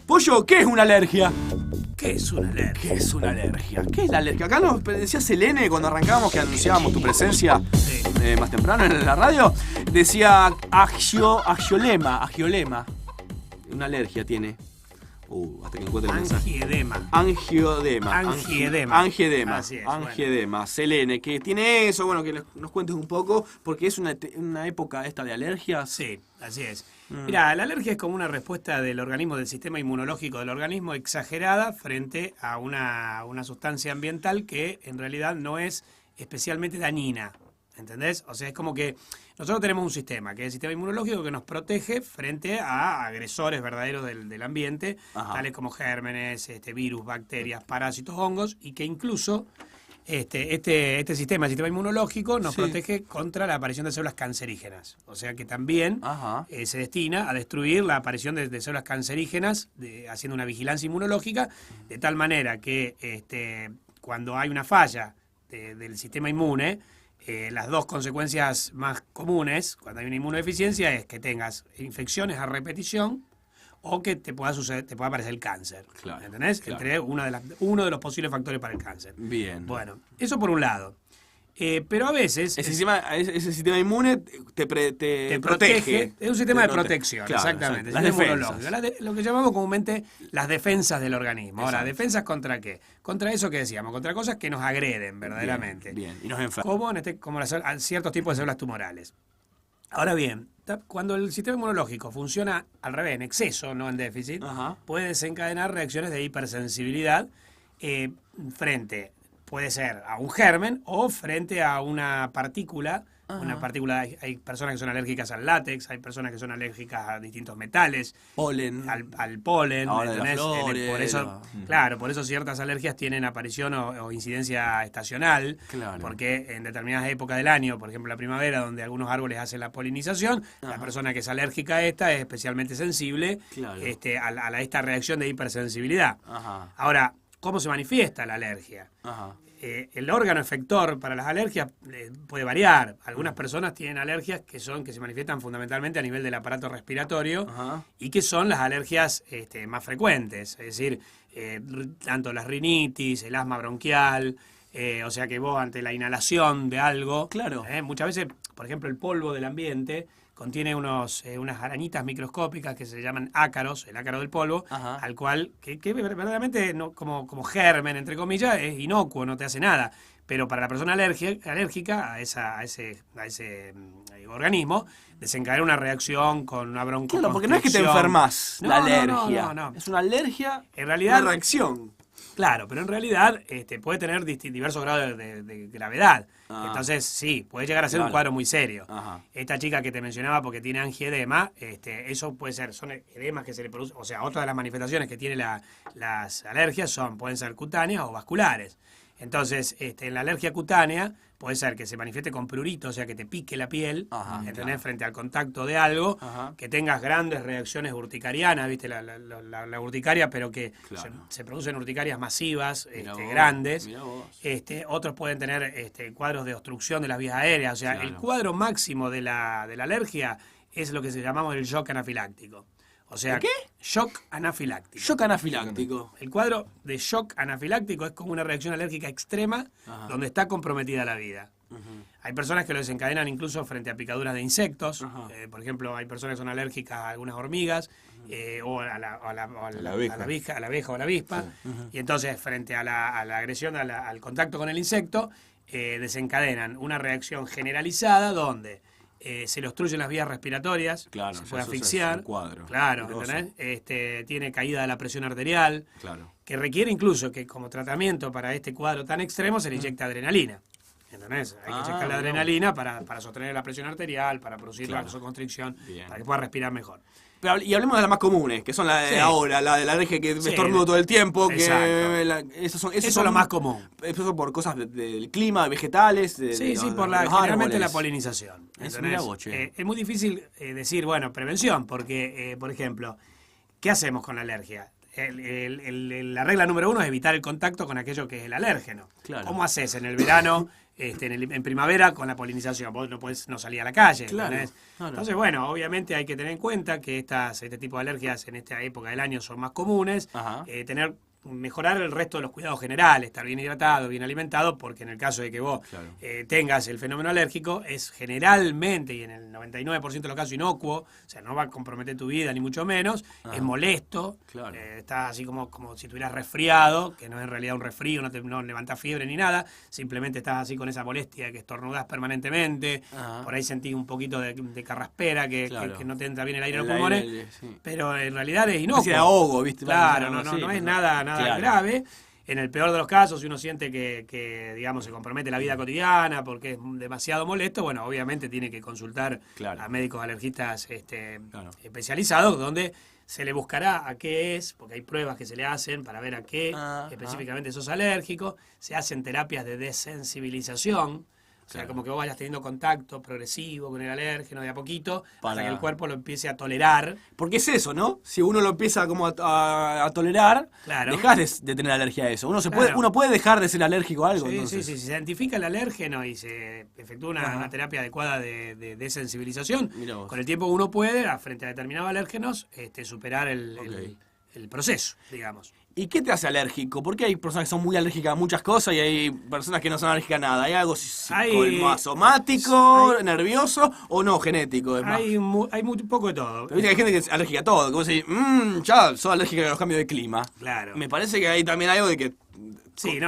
Pollo, ¿qué es una alergia? ¿Qué es una alergia? ¿Qué es una alergia? ¿Qué es la alergia? Acá nos decía Selene cuando arrancábamos, que anunciábamos tu presencia más temprano en la radio. Decía agiolema. Una alergia tiene. Hasta que encuentre el mensaje. Angiedema. Así es, Angiedema. Bueno. Selene, que tiene eso, bueno, que nos cuentes un poco, porque es una época esta de alergias. Sí, así es. Mirá, la alergia es como una respuesta del organismo, del sistema inmunológico del organismo, exagerada frente a una sustancia ambiental que en realidad no es especialmente dañina. ¿Entendés? O sea, es como que nosotros tenemos un sistema, que es el sistema inmunológico, que nos protege frente a agresores verdaderos del ambiente, tales como gérmenes, virus, bacterias, parásitos, hongos, y que incluso este sistema, el sistema inmunológico, nos protege contra la aparición de células cancerígenas. O sea que también se destina a destruir la aparición de células cancerígenas, haciendo una vigilancia inmunológica, de tal manera que cuando hay una falla del sistema inmune, las dos consecuencias más comunes cuando hay una inmunodeficiencia es que tengas infecciones a repetición o que te pueda aparecer el cáncer. Claro, ¿entendés? Claro. Entre uno de los posibles factores para el cáncer. Bien. Bueno, eso por un lado. Pero a veces... Ese sistema inmune te protege. Es un sistema de protección, claro, exactamente. Las defensas. Lo que llamamos comúnmente las defensas del organismo. Exacto. Ahora, ¿defensas contra qué? Contra eso que decíamos, contra cosas que nos agreden verdaderamente. Bien. Y nos enferman. Como ciertos tipos de células tumorales. Ahora bien, cuando el sistema inmunológico funciona al revés, en exceso, no en déficit, puede desencadenar reacciones de hipersensibilidad frente, puede ser a un germen o frente a una partícula. Hay personas que son alérgicas al látex, hay personas que son alérgicas a distintos metales, al polen. Ahora de las flores, por eso ciertas alergias tienen aparición o incidencia estacional, porque en determinadas épocas del año, por ejemplo la primavera, donde algunos árboles hacen la polinización, la persona que es alérgica a esta es especialmente sensible a esta reacción de hipersensibilidad. Ahora, ¿cómo se manifiesta la alergia? El órgano efector para las alergias puede variar. Algunas personas tienen alergias que se manifiestan fundamentalmente a nivel del aparato respiratorio y que son las alergias más frecuentes. Es decir, tanto la rinitis, el asma bronquial, o sea que vos ante la inhalación de algo, muchas veces, por ejemplo, el polvo del ambiente contiene unas arañitas microscópicas que se llaman ácaros, el ácaro del polvo, al cual, que verdaderamente como germen, entre comillas, es inocuo, no te hace nada. Pero para la persona alérgica a ese organismo, desencadena una reacción con una broncoconstricción. Claro, porque no es que te enfermas la alergia. No. Es una alergia, en realidad, una reacción. Claro, pero en realidad puede tener diversos grados de gravedad. Entonces, sí, puede llegar a ser un cuadro muy serio. Esta chica que te mencionaba porque tiene angiedema, eso puede ser, son edemas que se le producen, o sea, otra de las manifestaciones que tiene las alergias pueden ser cutáneas o vasculares. Entonces, en la alergia cutánea puede ser que se manifieste con prurito, o sea, que te pique la piel, ¿entendés? Frente al contacto de algo, que tengas grandes reacciones urticarianas, ¿viste? La urticaria, pero que se producen urticarias masivas, grandes. Otros pueden tener cuadros de obstrucción de las vías aéreas, o sea, el cuadro máximo de la alergia es lo que llamamos el shock anafiláctico. O sea, ¿qué? Shock anafiláctico. Shock anafiláctico. El cuadro de shock anafiláctico es como una reacción alérgica extrema donde está comprometida la vida. Hay personas que lo desencadenan incluso frente a picaduras de insectos. Por ejemplo, hay personas que son alérgicas a algunas hormigas o a la abeja o a la avispa. Y entonces, frente a la agresión, al contacto con el insecto, desencadenan una reacción generalizada donde se le obstruyen las vías respiratorias, se puede asfixiar, tiene caída de la presión arterial, que requiere incluso que como tratamiento para este cuadro tan extremo se le inyecta adrenalina. ¿Entendés? Hay que inyectar la adrenalina para sostener la presión arterial, para producir la vasoconstricción, para que pueda respirar mejor. Y hablemos de las más comunes, que son la de ahora, la de la alergia que me estornudo todo el tiempo. Eso es lo más común. Eso por cosas del clima, vegetales. Generalmente la polinización. Es muy difícil decir, prevención, porque, por ejemplo, ¿qué hacemos con la alergia? la regla número 1 es evitar el contacto con aquello que es el alérgeno. Claro. ¿Cómo haces en el verano, en primavera con la polinización? Vos no podés no salir a la calle. Claro. Entonces, bueno, obviamente hay que tener en cuenta que este tipo de alergias en esta época del año son más comunes. Mejorar el resto de los cuidados generales, estar bien hidratado, bien alimentado, porque en el caso de que vos tengas el fenómeno alérgico, es generalmente, y en el 99% de los casos, inocuo, o sea, no va a comprometer tu vida, ni mucho menos, es molesto, estás así como si estuvieras resfriado, que no es en realidad un resfrío, no levantás fiebre ni nada, simplemente estás así con esa molestia que estornudás permanentemente, por ahí sentís un poquito de carraspera, que no te entra bien el aire en los pulmones, pero en realidad es inocuo. Se ahogo, ¿viste? Claro, no es nada grave. En el peor de los casos, si uno siente que digamos, se compromete la vida cotidiana porque es demasiado molesto, bueno, obviamente tiene que consultar a médicos alergistas especializados, donde se le buscará a qué es, porque hay pruebas que se le hacen para ver a qué específicamente sos alérgico. Se hacen terapias de desensibilización. O sea, como que vos vayas teniendo contacto progresivo con el alérgeno de a poquito, para que el cuerpo lo empiece a tolerar. Porque es eso, ¿no? Si uno lo empieza como a tolerar, dejás de tener alergia a eso. Uno puede dejar de ser alérgico a algo. Sí, si se identifica el alérgeno y se efectúa una terapia adecuada de desensibilización, con el tiempo uno puede, frente a determinados alérgenos, superar el proceso, digamos. ¿Y qué te hace alérgico? Porque hay personas que son muy alérgicas a muchas cosas y hay personas que no son alérgicas a nada. ¿Hay algo somático, nervioso o no, genético? Hay muy poco de todo. Pero viste que hay gente que es alérgica a todo. Como decir, ya soy alérgica a los cambios de clima. Claro. Me parece que hay también algo de que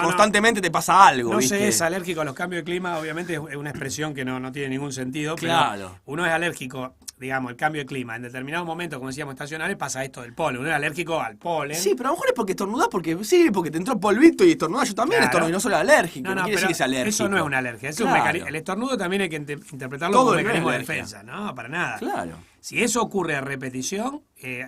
constantemente te pasa algo. No se es alérgico a los cambios de clima, obviamente es una expresión que no tiene ningún sentido. Claro. Pero uno es alérgico, digamos, el cambio de clima. En determinados momentos, como decíamos, estacionales, pasa esto del polen. Uno es alérgico al polen. Sí, pero a lo mejor es porque estornudás, porque te entró polvito y estornudás. Yo también estornudo y no soy alérgico. No quiere decir que sea alérgico. Eso no es una alergia, es un mecanismo. El estornudo también hay que interpretarlo como un mecanismo de defensa. No, para nada. Claro. Si eso ocurre a repetición,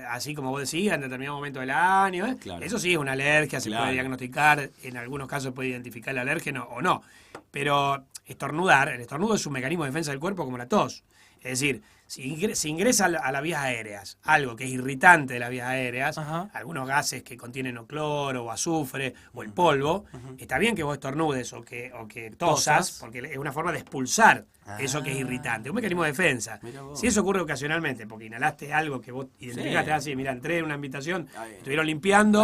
así como vos decías, en determinado momento del año, eso sí es una alergia, se puede diagnosticar, en algunos casos se puede identificar el alérgeno o no. Pero el estornudo es un mecanismo de defensa del cuerpo como la tos. Es decir, si ingresa a las vías aéreas algo que es irritante de las vías aéreas, algunos gases que contienen o cloro o azufre o el polvo, está bien que vos estornudes o que tosas, porque es una forma de expulsar eso que es irritante, un mecanismo de defensa. Si eso ocurre ocasionalmente, porque inhalaste algo que vos identificaste así, mira, entré en una habitación, estuvieron limpiando,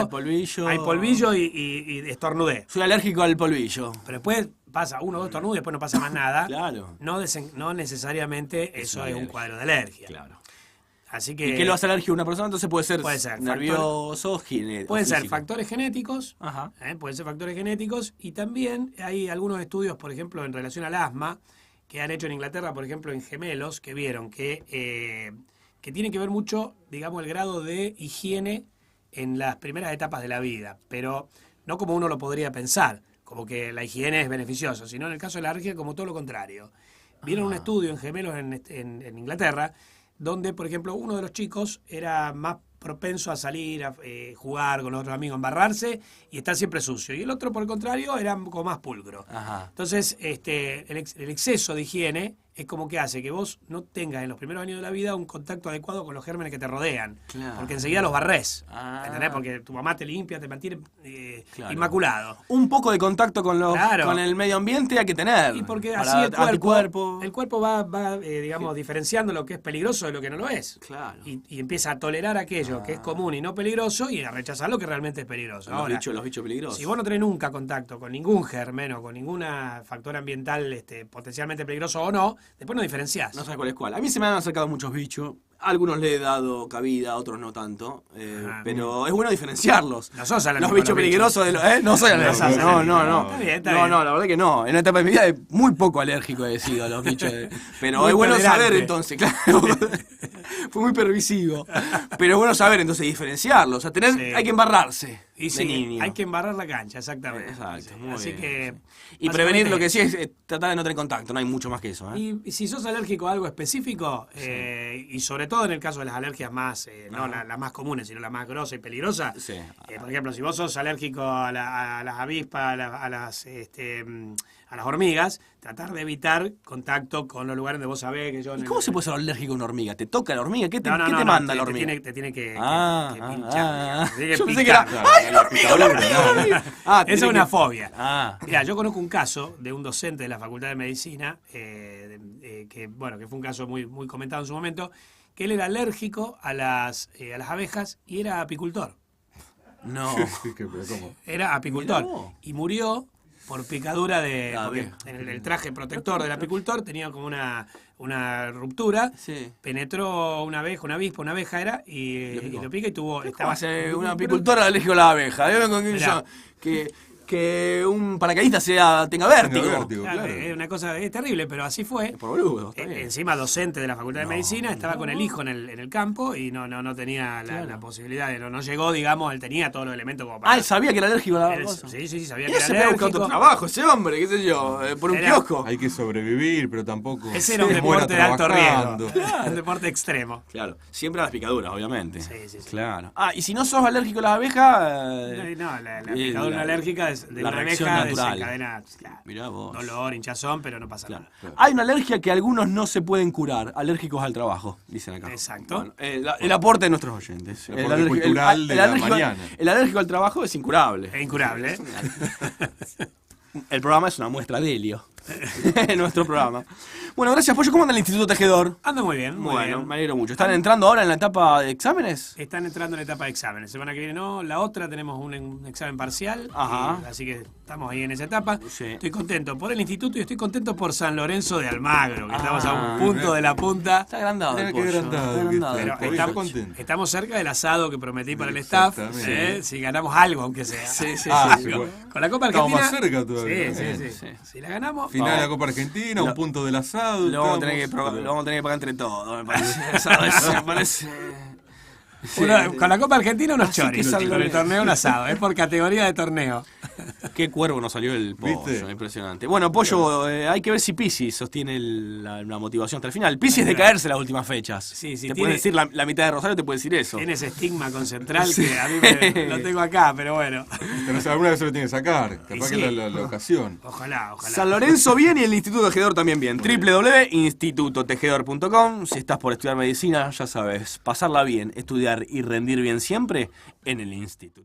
hay polvillo y estornudé. Soy alérgico al polvillo. Pero después pasa 1 o 2 estornudos y después no pasa más nada. Claro. No necesariamente eso es un cuadro de alergia. Claro. Así que, ¿y qué lo hace alérgico a una persona? Entonces puede ser nervioso, genético. Pueden ser factores genéticos. Pueden ser factores genéticos. Y también hay algunos estudios, por ejemplo, en relación al asma, que han hecho en Inglaterra, por ejemplo, en gemelos, que vieron que tiene que ver mucho, digamos, el grado de higiene en las primeras etapas de la vida. Pero no como uno lo podría pensar, como que la higiene es beneficiosa, sino en el caso de la alergia como todo lo contrario. Vieron un estudio en gemelos en Inglaterra, donde, por ejemplo, uno de los chicos era más propenso a salir, a jugar con los otros amigos, embarrarse y estar siempre sucio. Y el otro, por el contrario, era como más pulcro. Entonces, el exceso de higiene es como que hace que vos no tengas en los primeros años de la vida un contacto adecuado con los gérmenes que te rodean. Porque enseguida los barrés. ¿Entendés? Porque tu mamá te limpia, te mantiene inmaculado. Un poco de contacto con el medio ambiente hay que tener. Y porque así el cuerpo va digamos, diferenciando lo que es peligroso de lo que no lo es. Claro. Y empieza a tolerar aquello que es común y no peligroso y a rechazar lo que realmente es peligroso. Los bichos peligrosos. Si vos no tenés nunca contacto con ningún germen o con ningún factor ambiental potencialmente peligroso o no, después no diferenciás. No sabes cuál es cuál. A mí se me han acercado muchos bichos. A algunos le he dado cabida, a otros no tanto. Pero es bueno diferenciarlos. No sos alérgico. Los bichos peligrosos de los. No soy alérgico. No. Está bien. No, la verdad que no. En una etapa de mi vida muy poco alérgico he sido a los bichos. Pero es bueno saber entonces, claro. Fue muy permisivo. Pero es bueno saber entonces diferenciarlos. O sea, hay que embarrarse. Y sí, hay que embarrar la cancha, exactamente. Exacto, Así que... Y prevenir, lo que sí es tratar de no tener contacto, no hay mucho más que eso. Y si sos alérgico a algo específico, y sobre todo en el caso de las alergias más, no las más comunes, sino la más grosa y peligrosa, por ejemplo, si vos sos alérgico a las avispas, a las hormigas, tratar de evitar contacto con los lugares donde vos sabés que yo... ¿Y cómo se puede ser alérgico a una hormiga? ¿Te toca la hormiga? ¿Qué te manda la hormiga? Te tiene que pinchar. Yo pensé que era... ¡Ay, la hormiga! Esa es una fobia. Mirá, yo conozco un caso de un docente de la Facultad de Medicina, que fue un caso muy, muy comentado en su momento, que él era alérgico a las abejas y era apicultor. No. ¿Cómo? Era apicultor. Y murió por picadura porque en el traje protector del apicultor tenía como una ruptura, penetró una abeja, una avispa, una abeja era, y lo pica y tuvo... Estaba un apicultor alérgico a la abeja. Que un paracaidista tenga vértigo. Claro. Es una cosa terrible, pero así fue. Por boludo, encima docente de la Facultad de Medicina, estaba con el hijo en el campo y no tenía la posibilidad de... No llegó, digamos, él tenía todos los elementos como para... él sabía que era alérgico a la cosa. Sí, sabía que era alérgico. Ese busca otro trabajo, ese hombre, qué sé yo, por un kiosco. Hay que sobrevivir, pero tampoco... Ese era un deporte de alto riesgo. Un deporte extremo. Claro, siempre a las picaduras, obviamente. Sí. Claro. Y si no sos alérgico a las abejas... la picadura alérgica de una abeja desencadena dolor, hinchazón, pero no pasa nada. Hay una alergia que algunos no se pueden curar, alérgicos al trabajo, dicen acá. Exacto. Bueno, el aporte de nuestros oyentes. El aporte cultural de la mañana. El alérgico al trabajo es incurable. Es incurable. El programa es una muestra de helio. Nuestro programa. Bueno, gracias, Pollo. ¿Cómo anda el Instituto Tejedor? Anda muy bien. Bueno, me alegro mucho. ¿Están entrando ahora en la etapa de exámenes? Están entrando en la etapa de exámenes. Semana que viene no, la otra tenemos un examen parcial. Así que estamos ahí en esa etapa. Sí. Estoy contento por el instituto y estoy contento por San Lorenzo de Almagro, que estamos a un punto de la punta. Está agrandado el Pollo. Pero estamos cerca del asado que prometí para el staff. Si ganamos algo, aunque sea. Sí. Con la Copa Argentina. Estamos más cerca todavía. Sí. Si la ganamos. Final de la Copa Argentina, un punto del asado. Lo vamos a tener que pagar entre todos, me parece. Me parece. Con la Copa Argentina unos choris, con el torneo un asado. Es por categoría de torneo. Qué cuervo nos salió el Pollo, impresionante. Bueno, Pollo, hay que ver si Pisis sostiene la motivación hasta el final. Pisis de caerse las últimas fechas. Sí, te puede decir la mitad de Rosario, te puede decir eso. Tiene ese estigma con Central que a mí lo tengo acá, pero bueno. Pero alguna vez se lo tiene que sacar. Capaz que la ocasión. Ojalá. San Lorenzo bien y el Instituto Tejedor también bien. www.institutotejedor.com. Si estás por estudiar medicina, ya sabes, pasarla bien, estudiar y rendir bien siempre en el instituto.